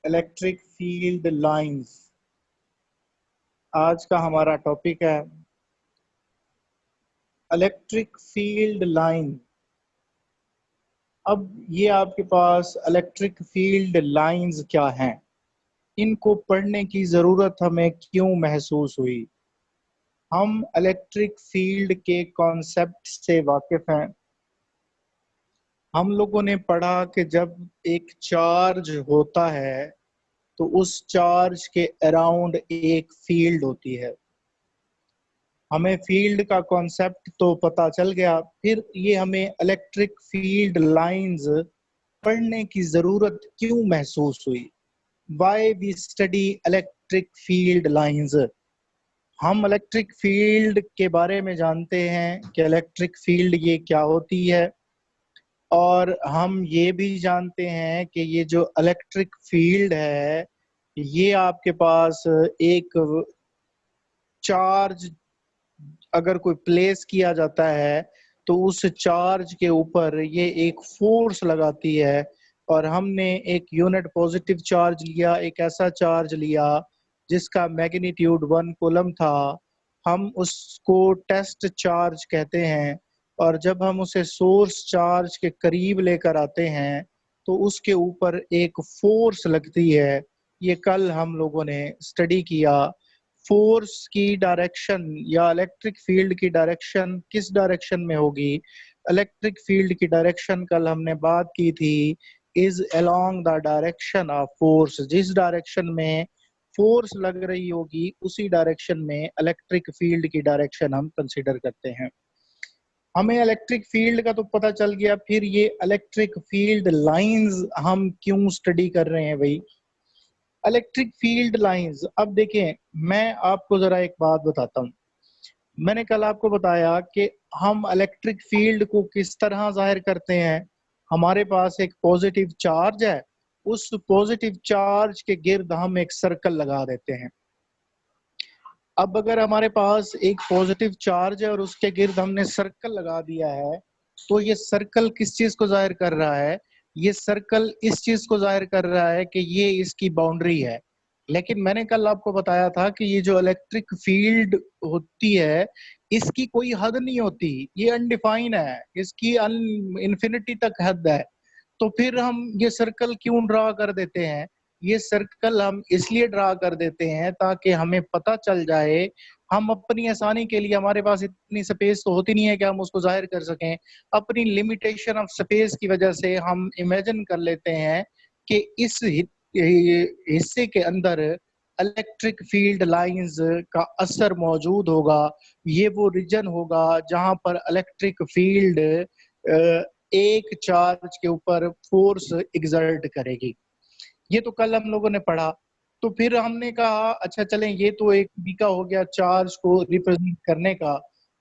Electric field lines आज का हमारा टॉपिक है। Electric field line. अब ये आपके पास इलेक्ट्रिक फील्ड लाइंस क्या हैं, इनको पढ़ने की ज़रूरत हमें क्यों महसूस हुई। हम इलेक्ट्रिक फील्ड के कॉन्सेप्ट से वाकिफ हैं। हम लोगों ने पढ़ा कि जब एक चार्ज होता है तो उस चार्ज के अराउंड एक फील्ड होती है। हमें फील्ड का कॉन्सेप्ट तो पता चल गया, फिर ये हमें इलेक्ट्रिक फील्ड लाइंस पढ़ने की ज़रूरत क्यों महसूस हुई। Why we study electric field lines. हम इलेक्ट्रिक फील्ड के बारे में जानते हैं कि इलेक्ट्रिक फील्ड ये क्या होती है, और हम ये भी जानते हैं कि ये जो इलेक्ट्रिक फील्ड है ये आपके पास एक चार्ज अगर कोई प्लेस किया जाता है तो उस चार्ज के ऊपर ये एक फोर्स लगाती है। और हमने एक यूनिट पॉजिटिव चार्ज लिया, एक ऐसा चार्ज लिया जिसका मैग्नीट्यूड 1 कूलम था। हम उसको टेस्ट चार्ज कहते हैं, और जब हम उसे सोर्स चार्ज के करीब लेकर आते हैं तो उसके ऊपर एक फोर्स लगती है। ये कल हम लोगों ने स्टडी किया। फोर्स की डायरेक्शन या इलेक्ट्रिक फील्ड की डायरेक्शन किस डायरेक्शन में होगी। इलेक्ट्रिक फील्ड की डायरेक्शन कल हमने बात की थी, is along the direction of force. जिस डायरेक्शन में फोर्स लग रही होगी उसी डायरेक्शन में इलेक्ट्रिक फील्ड की डायरेक्शन हम कंसीडर करते हैं। हमें इलेक्ट्रिक फील्ड का तो पता चल गया, फिर ये इलेक्ट्रिक फील्ड लाइंस हम क्यों स्टडी कर रहे हैं भाई। इलेक्ट्रिक फील्ड लाइंस, अब देखें मैं आपको जरा एक बात बताता हूँ। मैंने कल आपको बताया कि हम इलेक्ट्रिक फील्ड को किस तरह जाहिर करते हैं। हमारे पास एक पॉजिटिव चार्ज है, उस पॉजिटिव चार्ज के गिर्द हम एक सर्कल लगा देते हैं। अब अगर हमारे पास एक पॉजिटिव चार्ज है और उसके गिर्द हमने सर्कल लगा दिया है, तो ये सर्कल किस चीज को जाहिर कर रहा है। ये सर्कल इस चीज को जाहिर कर रहा है कि ये इसकी बाउंड्री है। लेकिन मैंने कल आपको बताया था कि ये जो इलेक्ट्रिक फील्ड होती है इसकी कोई हद नहीं होती, ये अनडिफाइन है, इसकी इन्फिनिटी तक हद है। तो फिर हम ये सर्कल क्यों ड्रा कर देते हैं। ये सर्कल हम इसलिए ड्रा कर देते हैं ताकि हमें पता चल जाए, हम अपनी आसानी के लिए, हमारे पास इतनी स्पेस तो होती नहीं है कि हम उसको जाहिर कर सकें। अपनी लिमिटेशन ऑफ स्पेस की वजह से हम इमेजिन कर लेते हैं कि इस हिस्से के अंदर इलेक्ट्रिक फील्ड लाइंस का असर मौजूद होगा। ये वो रीजन होगा जहां पर इलेक्ट्रिक फील्ड एक चार्ज के ऊपर फोर्स एग्जर्ट करेगी। ये तो कल हम लोगों ने पढ़ा। तो फिर हमने कहा अच्छा चलें, ये तो एक तरीका हो गया चार्ज को रिप्रेजेंट करने का।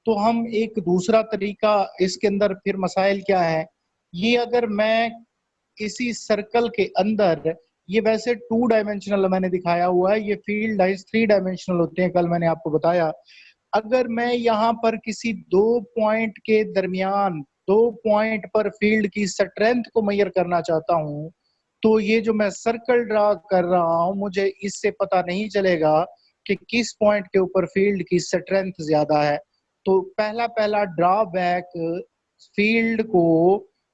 तो हम एक दूसरा तरीका इसके अंदर, फिर मसाइल क्या है। ये अगर मैं इसी सर्कल के अंदर, ये वैसे 2 डायमेंशनल मैंने दिखाया हुआ है, ये फील्ड लाइंस 3 डायमेंशनल होते हैं, कल मैंने आपको बताया। अगर मैं यहाँ पर किसी 2 पॉइंट के दरमियान, 2 पॉइंट पर फील्ड की स्ट्रेंथ को मेजर करना चाहता हूँ, तो ये जो मैं सर्कल ड्रा कर रहा हूँ मुझे इससे पता नहीं चलेगा कि किस पॉइंट के ऊपर फील्ड की स्ट्रेंथ ज्यादा है। तो पहला पहला ड्रॉबैक फील्ड को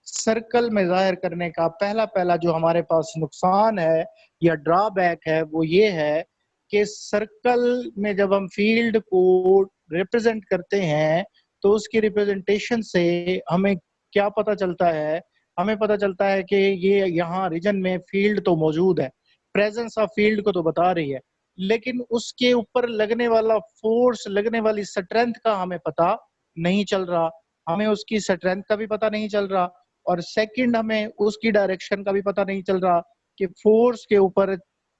सर्कल में जाहिर करने का, पहला पहला जो हमारे पास नुकसान है या ड्रॉबैक है वो ये है कि सर्कल में जब हम फील्ड को रिप्रेजेंट करते हैं तो उसकी रिप्रेजेंटेशन से हमें क्या पता चलता है। हमें पता चलता है कि ये यहाँ रीजन में फील्ड तो मौजूद है, प्रेजेंस ऑफ फील्ड को तो बता रही है, लेकिन उसके ऊपर लगने वाला फोर्स, लगने वाली स्ट्रेंथ का हमें पता नहीं चल रहा। हमें उसकी स्ट्रेंथ का भी पता नहीं चल रहा, और सेकंड हमें उसकी डायरेक्शन का भी पता नहीं चल रहा कि फोर्स के ऊपर,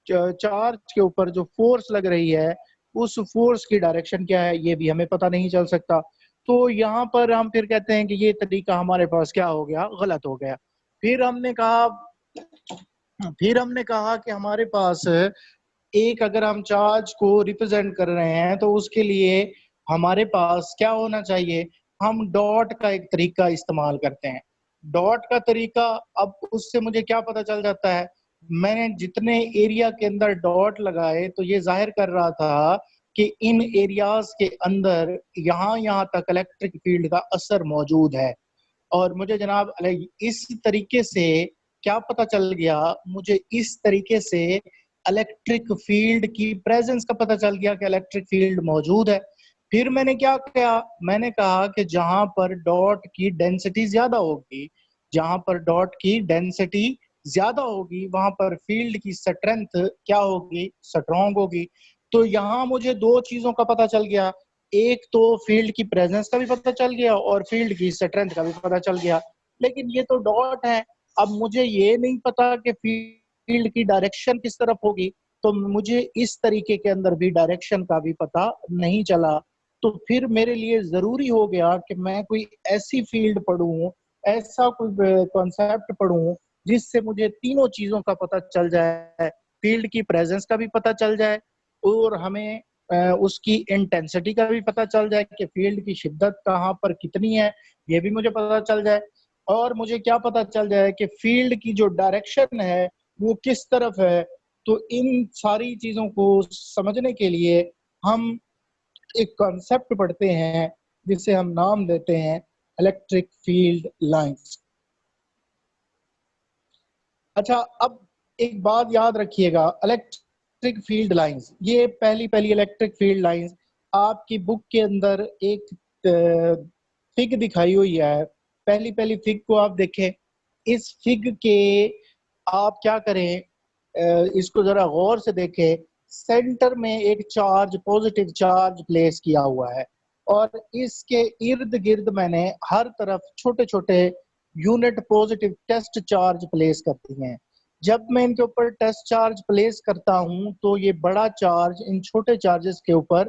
चार्ज के ऊपर जो फोर्स लग रही है उस फोर्स की डायरेक्शन क्या है, ये भी हमें पता नहीं चल सकता। तो यहाँ पर हम फिर कहते हैं कि ये तरीका हमारे पास क्या हो गया, गलत हो गया। फिर हमने कहा फिर हमने कहा कि हमारे पास एक, अगर हम चार्ज को रिप्रेजेंट कर रहे हैं तो उसके लिए हमारे पास क्या होना चाहिए। हम डॉट का एक तरीका इस्तेमाल करते हैं। डॉट का तरीका, अब उससे मुझे क्या पता चल जाता है, मैंने जितने एरिया के अंदर डॉट लगाए तो ये जाहिर कर रहा था कि इन एरियाज के अंदर यहाँ तक इलेक्ट्रिक फील्ड का असर मौजूद है। और मुझे जनाब इस तरीके से क्या पता चल गया, मुझे इस तरीके से इलेक्ट्रिक फील्ड की प्रेजेंस का पता चल गया कि इलेक्ट्रिक फील्ड मौजूद है। फिर मैंने क्या किया, मैंने कहा कि जहां पर डॉट की डेंसिटी ज्यादा होगी, जहां पर डॉट की डेंसिटी ज्यादा होगी वहां पर फील्ड की स्ट्रेंथ क्या होगी, स्ट्रॉन्ग होगी। तो यहाँ मुझे दो चीजों का पता चल गया, एक तो फील्ड की प्रेजेंस का भी पता चल गया और फील्ड की स्ट्रेंथ का भी पता चल गया। लेकिन ये तो डॉट है, अब मुझे ये नहीं पता कि फील्ड की डायरेक्शन किस तरफ होगी, तो मुझे इस तरीके के अंदर भी डायरेक्शन का भी पता नहीं चला। तो फिर मेरे लिए जरूरी हो गया कि मैं कोई ऐसी फील्ड पढूं, ऐसा कोई कॉन्सेप्ट पढूं जिससे मुझे तीनों चीजों का पता चल जाए, फील्ड की प्रेजेंस का भी पता चल जाए और हमें उसकी इंटेंसिटी का भी पता चल जाए कि फील्ड की शिद्दत कहाँ पर कितनी है, ये भी मुझे पता चल जाए। और मुझे क्या पता चल जाए कि फील्ड की जो डायरेक्शन है वो किस तरफ है। तो इन सारी चीजों को समझने के लिए हम एक कॉन्सेप्ट पढ़ते हैं जिसे हम नाम देते हैं इलेक्ट्रिक फील्ड लाइंस। अच्छा, अब एक बात याद रखिएगा, इलेक्ट्रिक फील्ड लाइंस, ये पहली पहली इलेक्ट्रिक फील्ड लाइंस आपकी बुक के अंदर एक फिग दिखाई हुई है। पहली पहली फिग को आप देखें। इस फिग के आप क्या करें, इसको जरा गौर से देखें। सेंटर में एक चार्ज, पॉजिटिव चार्ज प्लेस किया हुआ है और इसके इर्द गिर्द मैंने हर तरफ छोटे छोटे unit positive test charge place करती हैं। जब मैं इनके ऊपर टेस्ट चार्ज प्लेस करता हूं तो ये बड़ा चार्ज इन छोटे चार्जेस के ऊपर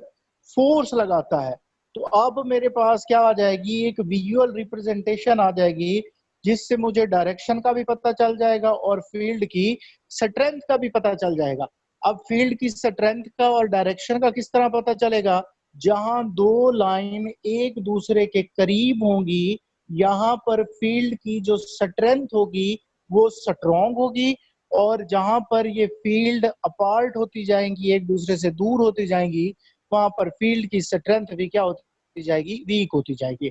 फोर्स लगाता है। तो अब मेरे पास क्या आ जाएगी, एक विजुअल रिप्रेजेंटेशन आ जाएगी जिससे मुझे डायरेक्शन का भी पता चल जाएगा और फील्ड की स्ट्रेंथ का भी पता चल जाएगा। अब फील्ड की स्ट्रेंथ का और डायरेक्शन का किस तरह पता चलेगा, जहां दो लाइन एक दूसरे के करीब होंगी यहाँ पर फील्ड की जो स्ट्रेंथ होगी वो स्ट्रॉन्ग होगी, और जहां पर ये फील्ड अपार्ट होती जाएंगी, एक दूसरे से दूर होती जाएंगी, वहां पर फील्ड की स्ट्रेंथ भी क्या होती जाएगी, वीक होती जाएगी।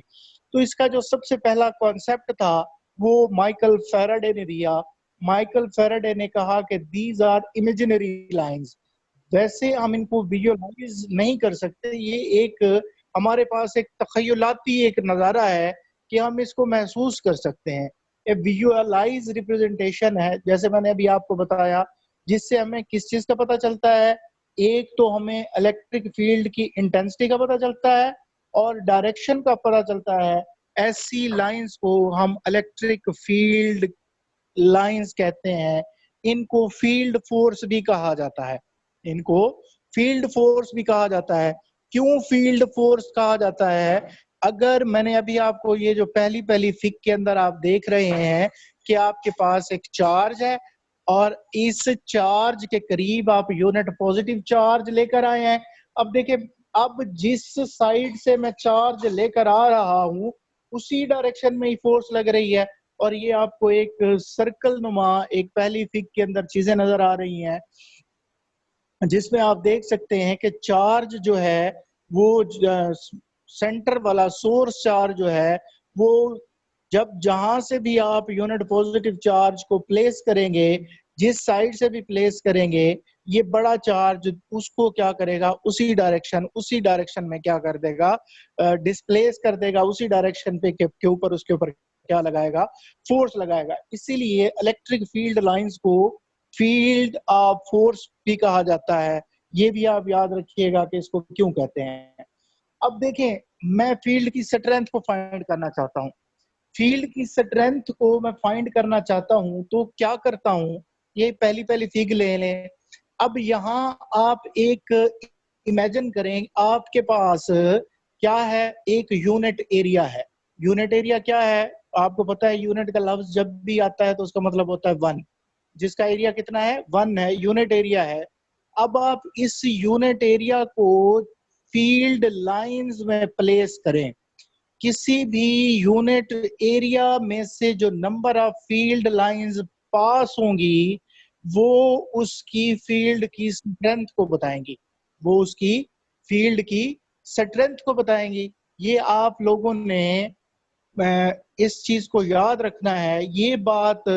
तो इसका जो सबसे पहला कॉन्सेप्ट था वो माइकल फैराडे ने दिया। माइकल फैराडे ने कहा कि दीज आर इमेजिनरी लाइंस। वैसे हम इनको विजुअलाइज नहीं कर सकते, ये एक हमारे पास एक तखयलाती एक नज़ारा है कि हम इसको महसूस कर सकते हैं। ये विजुअलाइज रिप्रेजेंटेशन है, जैसे मैंने अभी आपको बताया, जिससे हमें किस चीज का पता चलता है, एक तो हमें इलेक्ट्रिक फील्ड की इंटेंसिटी का पता चलता है और डायरेक्शन का पता चलता है। ऐसी लाइंस को हम इलेक्ट्रिक फील्ड लाइंस कहते हैं। इनको फील्ड फोर्स भी कहा जाता है, इनको फील्ड फोर्स भी कहा जाता है। क्यों फील्ड फोर्स कहा जाता है, अगर मैंने अभी आपको ये जो पहली पहली फिग के अंदर आप देख रहे हैं कि आपके पास एक चार्ज है और इस चार्ज के करीब आप यूनिट पॉजिटिव चार्ज लेकर आए हैं। अब देखिए, अब जिस साइड से मैं चार्ज लेकर आ रहा हूं उसी डायरेक्शन में ही फोर्स लग रही है। और ये आपको एक सर्कल नुमा एक पहली फिग के अंदर चीजें नजर आ रही हैं जिसमें आप देख सकते हैं कि चार्ज जो है वो सेंटर वाला सोर्स चार्ज जो है वो जब जहां से भी आप यूनिट पॉजिटिव चार्ज को प्लेस करेंगे, जिस साइड से भी प्लेस करेंगे, ये बड़ा चार्ज उसको क्या करेगा, उसी डायरेक्शन में क्या कर देगा, डिस्प्लेस कर देगा, उसी डायरेक्शन पे के ऊपर उसके ऊपर क्या लगाएगा, फोर्स लगाएगा। इसीलिए इलेक्ट्रिक फील्ड लाइंस को फील्ड ऑफ फोर्स भी कहा जाता है। ये भी आप याद रखिएगा कि इसको क्यों कहते हैं। अब देखें, मैं फील्ड की स्ट्रेंथ को फाइंड करना चाहता हूँ। फील्ड की स्ट्रेंथ को मैं फाइंड करना चाहता हूं तो क्या करता हूं, ये पहली पहली फिग ले लें। अब यहाँ आप एक इमेजिन करें, आपके पास क्या है, एक यूनिट एरिया है। यूनिट एरिया क्या है, आपको पता है यूनिट का लफ्ज जब भी आता है तो उसका मतलब होता है वन। जिसका एरिया कितना है, वन है, यूनिट एरिया है। अब आप इस यूनिट एरिया को फील्ड लाइंस में प्लेस करें। किसी भी यूनिट एरिया में से जो number of field lines pass होंगी वो उसकी फील्ड की स्ट्रेंथ को बताएंगी, वो उसकी फील्ड की स्ट्रेंथ को बताएंगी। ये आप लोगों ने इस चीज को याद रखना है। ये बात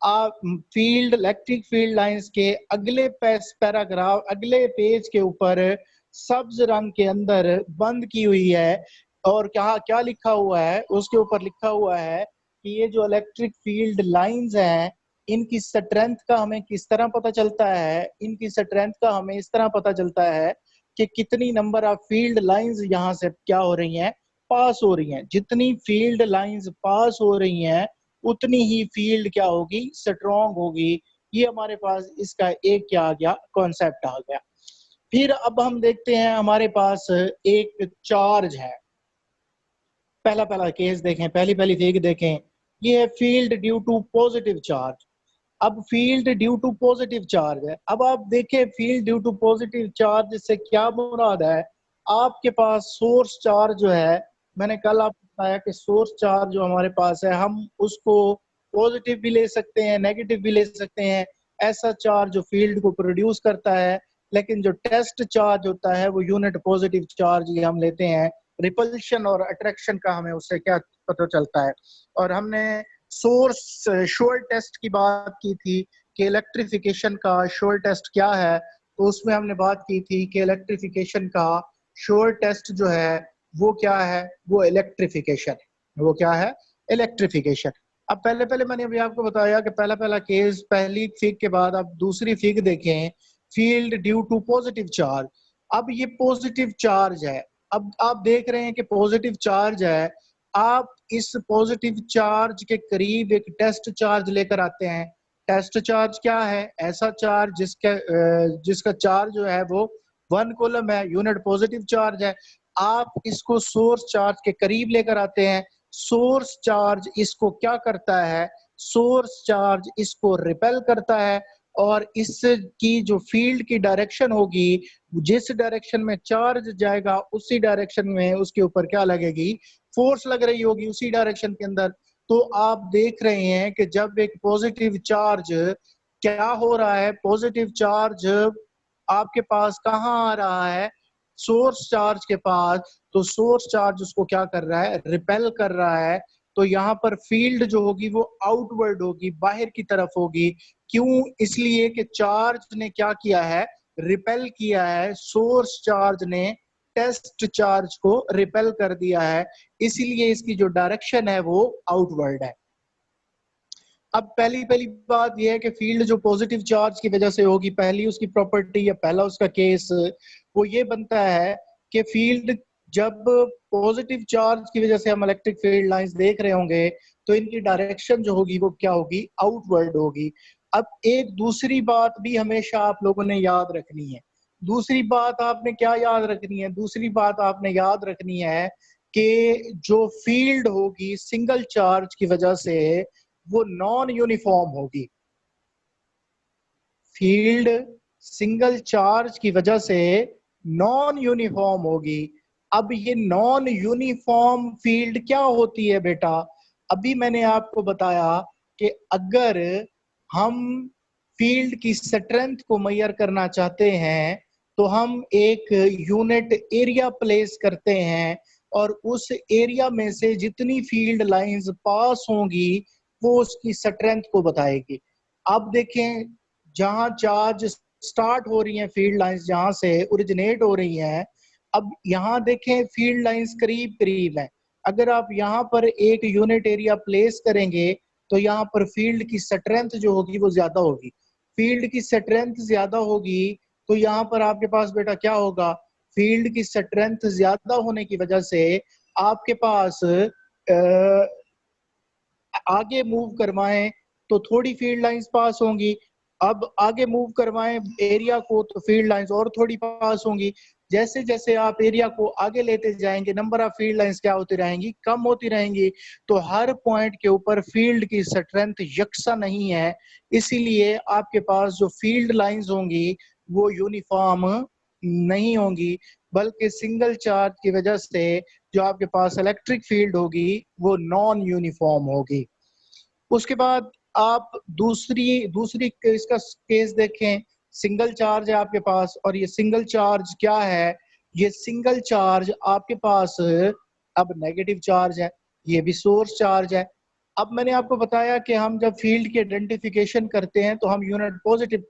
आप फील्ड इलेक्ट्रिक फील्ड लाइंस के अगले पैराग्राफ अगले पेज के ऊपर सब्ज रंग के अंदर बंद की हुई है। और क्या क्या लिखा हुआ है उसके ऊपर? लिखा हुआ है कि ये जो इलेक्ट्रिक फील्ड लाइंस हैं, इनकी स्ट्रेंथ का हमें किस तरह पता चलता है? इनकी स्ट्रेंथ का हमें इस तरह पता चलता है कि कितनी नंबर ऑफ फील्ड लाइंस यहाँ से क्या हो रही हैं, पास हो रही हैं। जितनी फील्ड लाइंस पास हो रही हैं उतनी ही फील्ड क्या होगी, स्ट्रॉन्ग होगी। ये हमारे पास इसका एक क्या आ गया, कॉन्सेप्ट आ गया। फिर अब हम देखते हैं हमारे पास एक चार्ज है। पहला पहला केस देखें, पहली पहली फिगर देखें। ये है field due to positive charge. अब field due to positive charge है। अब आप देखें field due to positive charge से क्या मुराद है? आपके पास सोर्स चार्ज जो है, मैंने कल आपको बताया कि सोर्स चार्ज जो हमारे पास है, हम उसको पॉजिटिव भी ले सकते हैं, नेगेटिव भी ले सकते हैं। ऐसा चार्ज जो फील्ड को प्रोड्यूस करता है। लेकिन जो टेस्ट चार्ज होता है वो यूनिट पॉजिटिव चार्ज ही हम लेते हैं। रिपल्शन और अट्रैक्शन का हमें उससे क्या पता चलता है। और हमने सोर्स शोर टेस्ट की बात की थी कि इलेक्ट्रिफिकेशन का शोर टेस्ट क्या है। तो उसमें हमने बात की थी कि इलेक्ट्रिफिकेशन का शोर टेस्ट जो है वो क्या है, वो इलेक्ट्रिफिकेशन। वो क्या है? इलेक्ट्रिफिकेशन। अब पहले पहले मैंने अभी आपको बताया कि पहला पहला केस, पहली फिग के बाद आप दूसरी फिग देखें, field due to positive charge. अब ये पॉजिटिव चार्ज है। अब आप देख रहे हैं कि पॉजिटिव चार्ज है। आप इस पॉजिटिव चार्ज के करीब एक टेस्ट चार्ज लेकर आते हैं। टेस्ट चार्ज क्या है? ऐसा चार्ज जिसका चार्ज जो है वो 1 कूलम है, यूनिट पॉजिटिव चार्ज है। आप इसको सोर्स चार्ज के करीब लेकर आते हैं। सोर्स चार्ज इसको क्या करता है? सोर्स चार्ज इसको रिपेल करता है। और इसकी जो फील्ड की डायरेक्शन होगी, जिस डायरेक्शन में चार्ज जाएगा उसी डायरेक्शन में उसके ऊपर क्या लगेगी, फोर्स लग रही होगी उसी डायरेक्शन के अंदर। तो आप देख रहे हैं कि जब एक पॉजिटिव चार्ज क्या हो रहा है, पॉजिटिव चार्ज आपके पास कहाँ आ रहा है, सोर्स चार्ज के पास। तो सोर्स चार्ज उसको क्या कर रहा है, रिपेल कर रहा है। तो यहाँ पर फील्ड जो होगी वो आउटवर्ड होगी, बाहर की तरफ होगी। क्यों? इसलिए कि चार्ज ने क्या किया है, रिपेल किया है। सोर्स चार्ज ने टेस्ट चार्ज को रिपेल कर दिया है, इसीलिए इसकी जो डायरेक्शन है वो आउटवर्ड है। अब पहली पहली बात यह है कि फील्ड जो पॉजिटिव चार्ज की वजह से होगी, पहली उसकी प्रॉपर्टी या पहला उसका केस वो ये बनता है कि फील्ड जब पॉजिटिव चार्ज की वजह से हम इलेक्ट्रिक फील्ड लाइंस देख रहे होंगे तो इनकी डायरेक्शन जो होगी वो क्या होगी, आउटवर्ड होगी। अब एक दूसरी बात भी हमेशा आप लोगों ने याद रखनी है। दूसरी बात आपने क्या याद रखनी है? दूसरी बात आपने याद रखनी है कि जो फील्ड होगी सिंगल चार्ज की वजह से वो नॉन यूनिफॉर्म होगी। फील्ड सिंगल चार्ज की वजह से नॉन यूनिफॉर्म होगी। अब ये नॉन यूनिफॉर्म फील्ड क्या होती है बेटा? अभी मैंने आपको बताया कि अगर हम फील्ड की स्ट्रेंथ को मेजर करना चाहते हैं तो हम एक यूनिट एरिया प्लेस करते हैं और उस एरिया में से जितनी फील्ड लाइंस पास होंगी वो उसकी स्ट्रेंथ को बताएगी। अब देखें, जहां चार्ज स्टार्ट हो रही हैं, फील्ड लाइंस जहां से ओरिजिनेट हो रही हैं, अब यहाँ देखें फील्ड लाइंस करीब करीब हैं। अगर आप यहाँ पर एक यूनिट एरिया प्लेस करेंगे तो यहाँ पर फील्ड की स्ट्रेंथ जो होगी वो ज्यादा होगी। फील्ड की स्ट्रेंथ ज्यादा होगी तो यहाँ पर आपके पास बेटा क्या होगा, फील्ड की स्ट्रेंथ ज्यादा होने की वजह से आपके पास आगे मूव करवाएं तो थोड़ी फील्ड लाइंस पास होंगी। अब आगे मूव करवाएं एरिया को तो फील्ड लाइंस और थोड़ी पास होंगी। जैसे जैसे आप एरिया को आगे लेते जाएंगे नंबर ऑफ फील्ड लाइंस क्या होती रहेंगी, कम होती रहेंगी। तो हर पॉइंट के ऊपर फील्ड की स्ट्रेंथ यकसा नहीं है, इसीलिए आपके पास जो फील्ड लाइंस होंगी वो यूनिफॉर्म नहीं होंगी, बल्कि सिंगल चार्ज की वजह से जो आपके पास इलेक्ट्रिक फील्ड होगी वो नॉन यूनिफॉर्म होगी। उसके बाद आप दूसरी दूसरी इसका केस देखें, सिंगल चार्ज है आपके पास और ये सिंगल चार्ज क्या है, ये सिंगल चार्ज आपके पास अब नेगेटिव चार्ज है, ये भी सोर्स चार्ज है। अब मैंने आपको बताया कि हम जब फील्ड की आइडेंटिफिकेशन करते हैं तो हम unit positive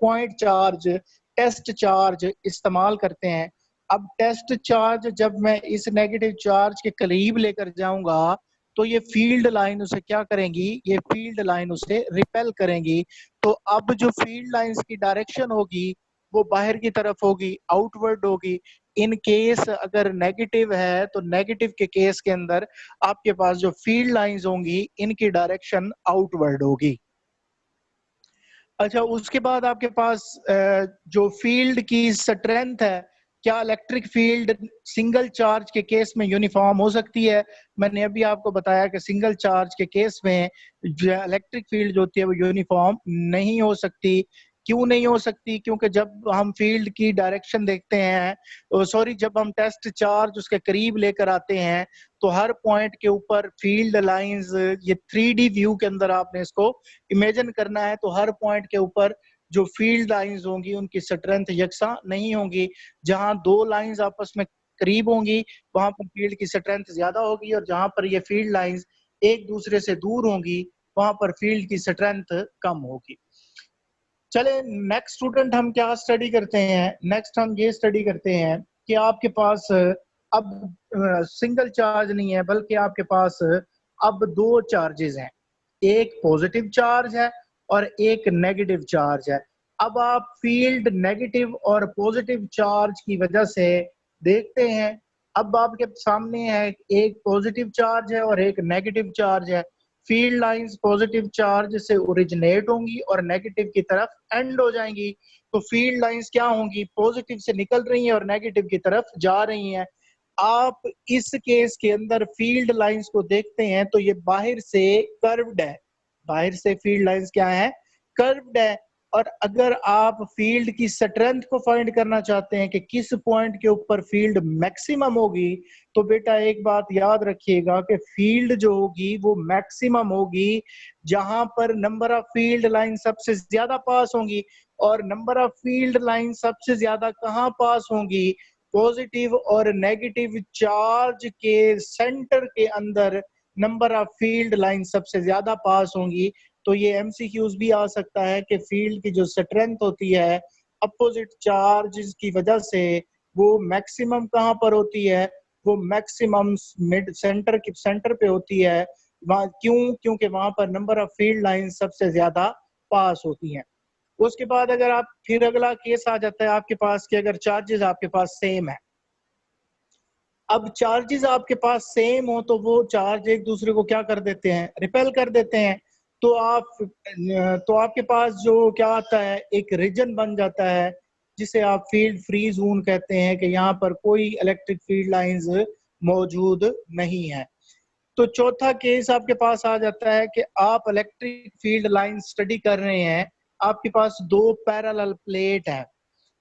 point charge, test charge इस्तेमाल करते हैं। अब टेस्ट चार्ज जब मैं इस नेगेटिव चार्ज के करीब लेकर जाऊंगा तो ये फील्ड लाइन उसे क्या करेंगी, ये फील्ड लाइन उसे रिपेल करेंगी। तो अब जो फील्ड लाइंस की डायरेक्शन होगी वो बाहर की तरफ होगी, आउटवर्ड होगी। इन केस अगर नेगेटिव है तो नेगेटिव के केस के अंदर आपके पास जो फील्ड लाइंस होंगी इनकी डायरेक्शन आउटवर्ड होगी। अच्छा, उसके बाद आपके पास जो फील्ड की स्ट्रेंथ है, क्या इलेक्ट्रिक फील्ड सिंगल चार्ज के केस में यूनिफॉर्म हो सकती है? मैंने अभी आपको बताया कि सिंगल चार्ज के केस में जो इलेक्ट्रिक फील्ड जो होती है वो यूनिफॉर्म नहीं हो सकती। क्यों नहीं हो सकती? क्योंकि जब हम फील्ड की डायरेक्शन देखते हैं, सॉरी, जब हम टेस्ट चार्ज उसके करीब लेकर आते हैं तो हर पॉइंट के ऊपर फील्ड लाइंस, ये 3D व्यू के अंदर आपने इसको इमेजिन करना है, तो हर पॉइंट के ऊपर जो फील्ड लाइंस होंगी उनकी स्ट्रेंथ यकसा नहीं होंगी। जहां दो लाइंस आपस में करीब होंगी वहां पर फील्ड की स्ट्रेंथ ज्यादा होगी और जहां पर ये फील्ड लाइंस एक दूसरे से दूर होंगी वहां पर फील्ड की स्ट्रेंथ कम होगी। चले नेक्स्ट स्टूडेंट, हम क्या स्टडी करते हैं? नेक्स्ट हम ये स्टडी करते हैं कि आपके पास अब सिंगल चार्ज नहीं है बल्कि आपके पास अब दो चार्जेस हैं, एक पॉजिटिव चार्ज है और एक नेगेटिव चार्ज है। अब आप फील्ड नेगेटिव और पॉजिटिव चार्ज की वजह से देखते हैं। अब आपके सामने है एक पॉजिटिव चार्ज है और एक नेगेटिव चार्ज है। फील्ड लाइंस पॉजिटिव चार्ज से ओरिजिनेट होंगी और नेगेटिव की तरफ एंड हो जाएंगी। तो फील्ड लाइंस क्या होंगी, पॉजिटिव से निकल रही हैं और नेगेटिव की तरफ जा रही हैं। आप इस केस के अंदर फील्ड लाइंस को देखते हैं तो ये बाहर से कर्व्ड है, बाहर से फील्ड लाइंस क्या है, कर्व्ड है। और अगर आप फील्ड की स्ट्रेंथ को फाइंड करना चाहते हैं कि किस पॉइंट के ऊपर फील्ड मैक्सिमम होगी, तो बेटा एक बात याद रखिएगा कि फील्ड जो होगी वो मैक्सिमम होगी जहां पर नंबर ऑफ फील्ड लाइन सबसे ज्यादा पास होंगी। और नंबर ऑफ फील्ड लाइन सबसे ज्यादा कहां पास होंगी, पॉजिटिव और नेगेटिव चार्ज के सेंटर के अंदर नंबर ऑफ फील्ड लाइन सबसे ज्यादा पास होंगी। तो ये एमसीक्यूज भी आ सकता है कि फील्ड की जो स्ट्रेंथ होती है अपोजिट चार्ज की वजह से वो मैक्सिमम कहां पर होती है, वो मैक्सिमम मिड सेंटर की सेंटर पे होती है। वहां क्यों? क्योंकि वहां पर नंबर ऑफ फील्ड लाइन सबसे ज्यादा पास होती हैं। उसके बाद अगर आप फिर अगला केस आ जाता है आपके पास कि अगर चार्जेस आपके पास सेम है। अब चार्जेस आपके पास सेम हो तो वो चार्ज एक दूसरे को क्या कर देते हैं, रिपेल कर देते हैं। तो आपके पास जो क्या आता है, एक रीजन बन जाता है जिसे आप फील्ड फ्री जोन कहते हैं कि यहाँ पर कोई इलेक्ट्रिक फील्ड लाइंस मौजूद नहीं है। तो चौथा केस आपके पास आ जाता है कि आप इलेक्ट्रिक फील्ड लाइन स्टडी कर रहे हैं, आपके पास दो पैरेलल प्लेट है,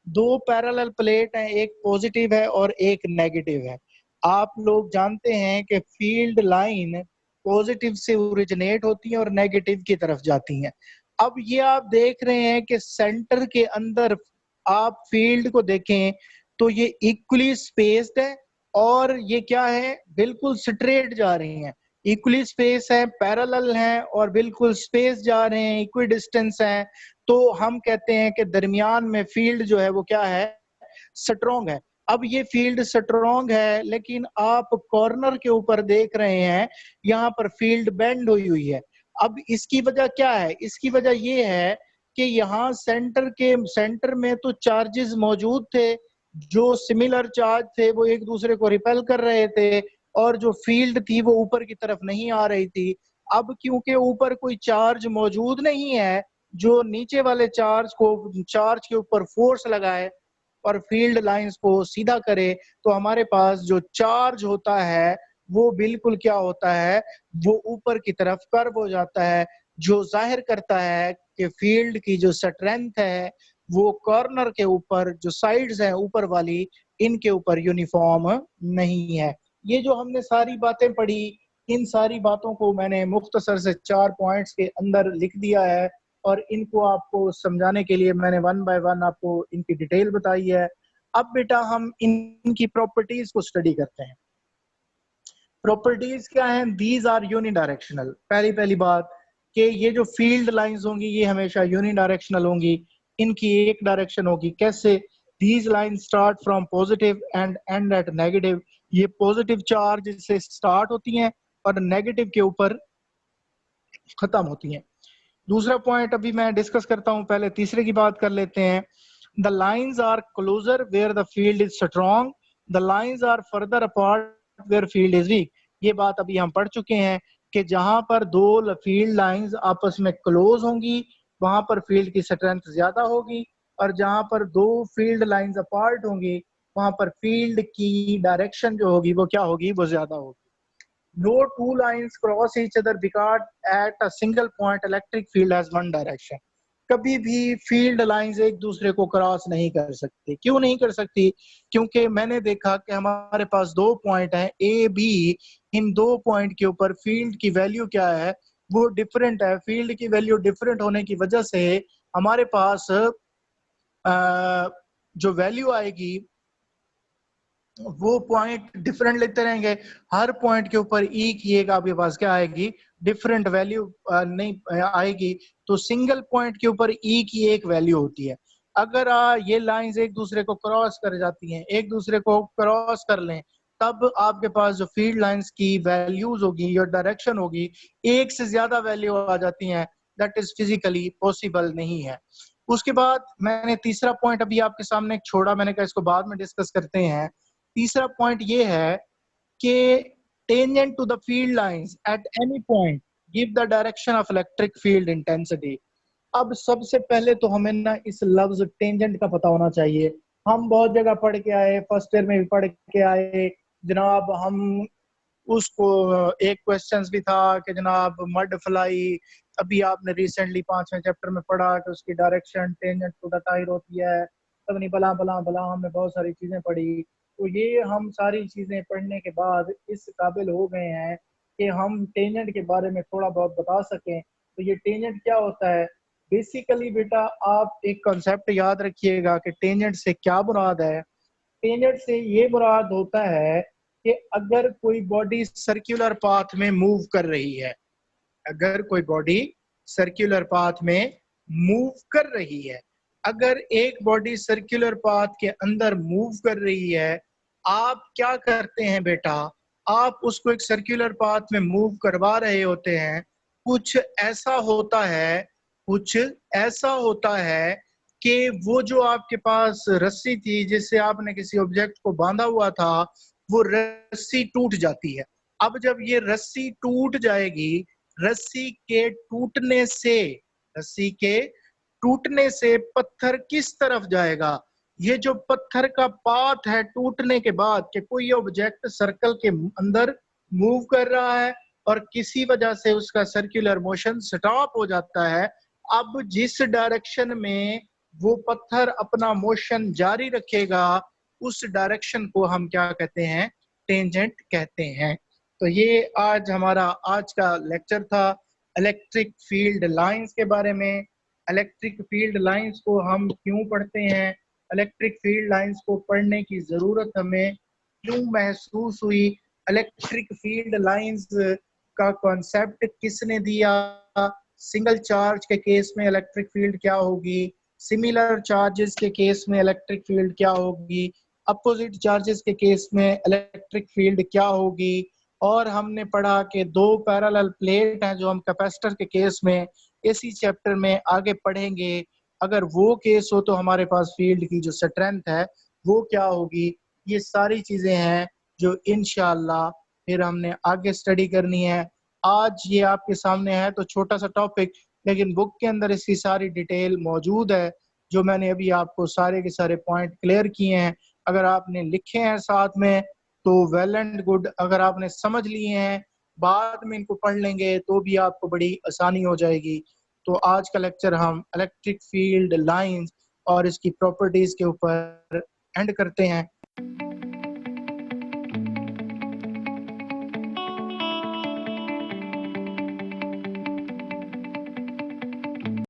दो पैरेलल प्लेट हैं, एक पॉजिटिव है और एक नेगेटिव है। आप लोग जानते हैं कि फील्ड लाइन पॉजिटिव से ओरिजिनेट होती है और नेगेटिव की तरफ जाती हैं। अब ये आप देख रहे हैं कि सेंटर के अंदर आप फील्ड को देखें तो ये इक्वली स्पेस्ड है और ये क्या है, बिल्कुल स्ट्रेट जा रही हैं, इक्वली स्पेस है, पैरेलल हैं और बिल्कुल स्पेस जा रहे हैं, इक्वी डिस्टेंस है। तो हम कहते हैं कि दरमियान में फील्ड जो है वो क्या है, स्ट्रॉन्ग है। अब ये फील्ड स्ट्रॉन्ग है लेकिन आप कॉर्नर के ऊपर देख रहे हैं यहाँ पर फील्ड बेंड हुई हुई है। अब इसकी वजह क्या है, इसकी वजह ये है कि यहाँ सेंटर में तो चार्जेस मौजूद थे, जो सिमिलर चार्ज थे वो एक दूसरे को रिपेल कर रहे थे और जो फील्ड थी वो ऊपर की तरफ नहीं आ रही थी। अब क्योंकि ऊपर कोई चार्ज मौजूद नहीं है जो नीचे वाले चार्ज के ऊपर फोर्स लगाए और फील्ड लाइंस को सीधा करे, तो हमारे पास जो चार्ज होता है वो बिल्कुल क्या होता है, वो ऊपर की तरफ कर्व हो जाता है, जो जाहिर करता है कि फील्ड की जो स्ट्रेंथ है वो कॉर्नर के ऊपर, जो साइड्स हैं ऊपर वाली, इनके ऊपर यूनिफॉर्म नहीं है। ये जो हमने सारी बातें पढ़ी इन सारी बातों को मैंने मुख्तसर से 4 पॉइंट्स के अंदर लिख दिया है और इनको आपको समझाने के लिए मैंने वन बाय वन आपको इनकी डिटेल बताई है। अब बेटा हम इनकी प्रॉपर्टीज को स्टडी करते हैं। प्रॉपर्टीज क्या हैं? These are unidirectional. पहली बात कि ये जो फील्ड लाइंस होंगी ये हमेशा यूनिडायरेक्शनल होंगी, इनकी एक डायरेक्शन होगी। कैसे? These lines start from positive and end at negative. ये पॉजिटिव चार्ज से स्टार्ट होती हैं और नेगेटिव के ऊपर खत्म होती हैं। दूसरा पॉइंट अभी मैं डिस्कस करता हूं, पहले तीसरे की बात कर लेते हैं। The lines are closer where the field is strong, the lines are further apart where field is weak. ये बात अभी हम पढ़ चुके हैं कि जहां पर दो फील्ड लाइंस आपस में क्लोज होंगी वहां पर फील्ड की स्ट्रेंथ ज्यादा होगी, और जहां पर दो फील्ड लाइंस अपार्ट होंगी वहां पर फील्ड की डायरेक्शन जो होगी वो क्या होगी? वो ज्यादा होगी। No two lines cross each other because at a single point electric field has one direction. कभी भी फील्ड लाइंस एक दूसरे को क्रॉस नहीं कर सकती। क्यों नहीं कर सकती? क्योंकि मैंने देखा कि हमारे पास दो पॉइंट हैं ए बी, इन दो पॉइंट के ऊपर फील्ड की वैल्यू क्या है? वो डिफरेंट है। फील्ड की वैल्यू डिफरेंट होने की वजह से हमारे पास जो वैल्यू आएगी वो पॉइंट डिफरेंट लेते रहेंगे। हर पॉइंट के ऊपर ई की एक आपके पास क्या आएगी? डिफरेंट वैल्यू नहीं आएगी। तो सिंगल पॉइंट के ऊपर ई की एक वैल्यू होती है। अगर ये लाइंस एक दूसरे को क्रॉस कर जाती हैं, एक दूसरे को क्रॉस कर लें, तब आपके पास जो फील्ड लाइंस की वैल्यूज होगी या डायरेक्शन होगी, एक से ज्यादा वैल्यू आ जाती हैं। दैट इज फिजिकली पॉसिबल नहीं है। उसके बाद मैंने तीसरा पॉइंट अभी आपके सामने छोड़ा, मैंने कहा इसको बाद में डिस्कस करते हैं। तीसरा पॉइंट ये है कि tangent to the field lines at any point give the direction of electric field intensity. अब सबसे पहले तो हमें ना इस लफ्ज टेंजेंट का पता होना चाहिए। हम बहुत जगह पढ़ के आए, फर्स्ट ईयर में भी पढ़ के आए जनाब। हम उसको एक क्वेश्चंस भी था कि जनाब मड फ्लाई, अभी आपने रिसेंटली 5वें चैप्टर में पढ़ा कि उसकी direction tangent to the tyre होती है। तब नहीं बला बला बला हमने बहुत सारी चीजें पढ़ी। तो ये हम सारी चीजें पढ़ने के बाद इस काबिल हो गए हैं कि हम टेंजेंट के बारे में थोड़ा बहुत बता सकें। तो ये टेंजेंट क्या होता है? बेसिकली बेटा आप एक कॉन्सेप्ट याद रखिएगा कि टेंजेंट से क्या मुराद है। टेंजेंट से ये मुराद होता है कि अगर कोई बॉडी सर्कुलर पाथ में मूव कर रही है, अगर कोई बॉडी सर्कुलर पाथ में मूव कर रही है, अगर एक बॉडी सर्कुलर पाथ के अंदर मूव कर रही है, आप क्या करते हैं बेटा? आप उसको एक सर्कुलर पाथ में मूव करवा रहे होते हैं। कुछ ऐसा होता है, कुछ ऐसा होता है कि वो जो आपके पास रस्सी थी जिससे आपने किसी ऑब्जेक्ट को बांधा हुआ था, वो रस्सी टूट जाती है। अब जब ये रस्सी टूट जाएगी, रस्सी के टूटने से, रस्सी के टूटने से पत्थर किस तरफ जाएगा? ये जो पत्थर का पाथ है टूटने के बाद कि कोई ऑब्जेक्ट सर्कल के अंदर मूव कर रहा है और किसी वजह से उसका सर्कुलर मोशन स्टॉप हो जाता है। अब जिस डायरेक्शन में वो पत्थर अपना मोशन जारी रखेगा, उस डायरेक्शन को हम क्या कहते हैं? टेंजेंट कहते हैं। तो ये आज हमारा आज का लेक्चर था इलेक्ट्रिक फील्ड लाइंस के बारे में। इलेक्ट्रिक फील्ड लाइंस को हम क्यों पढ़ते हैं, इलेक्ट्रिक फील्ड लाइंस को पढ़ने की जरूरत हमें क्यों महसूस हुई, इलेक्ट्रिक फील्ड लाइंस का कॉन्सेप्ट किसने दिया, सिंगल चार्ज के केस में इलेक्ट्रिक फील्ड क्या होगी, सिमिलर चार्जेस के केस में इलेक्ट्रिक फील्ड क्या होगी, अपोजिट चार्जेस के केस में इलेक्ट्रिक फील्ड क्या होगी। और हमने पढ़ा कि दो पैरेलल प्लेट हैं जो हम कैपेसिटर के केस में इसी चैप्टर में आगे पढ़ेंगे। अगर वो केस हो तो हमारे पास फील्ड की जो स्ट्रेंथ है वो क्या होगी। ये सारी चीजें हैं जो इंशाल्लाह फिर हमने आगे स्टडी करनी है। आज ये आपके सामने है तो छोटा सा टॉपिक, लेकिन बुक के अंदर इसकी सारी डिटेल मौजूद है जो मैंने अभी आपको सारे के सारे पॉइंट क्लियर किए हैं। अगर आपने लिखे हैं साथ में तो वेल एंड गुड, अगर आपने समझ लिए हैं बाद में इनको पढ़ लेंगे तो भी आपको बड़ी आसानी हो जाएगी। तो आज का लेक्चर हम इलेक्ट्रिक फील्ड लाइंस और इसकी प्रॉपर्टीज के ऊपर एंड करते हैं।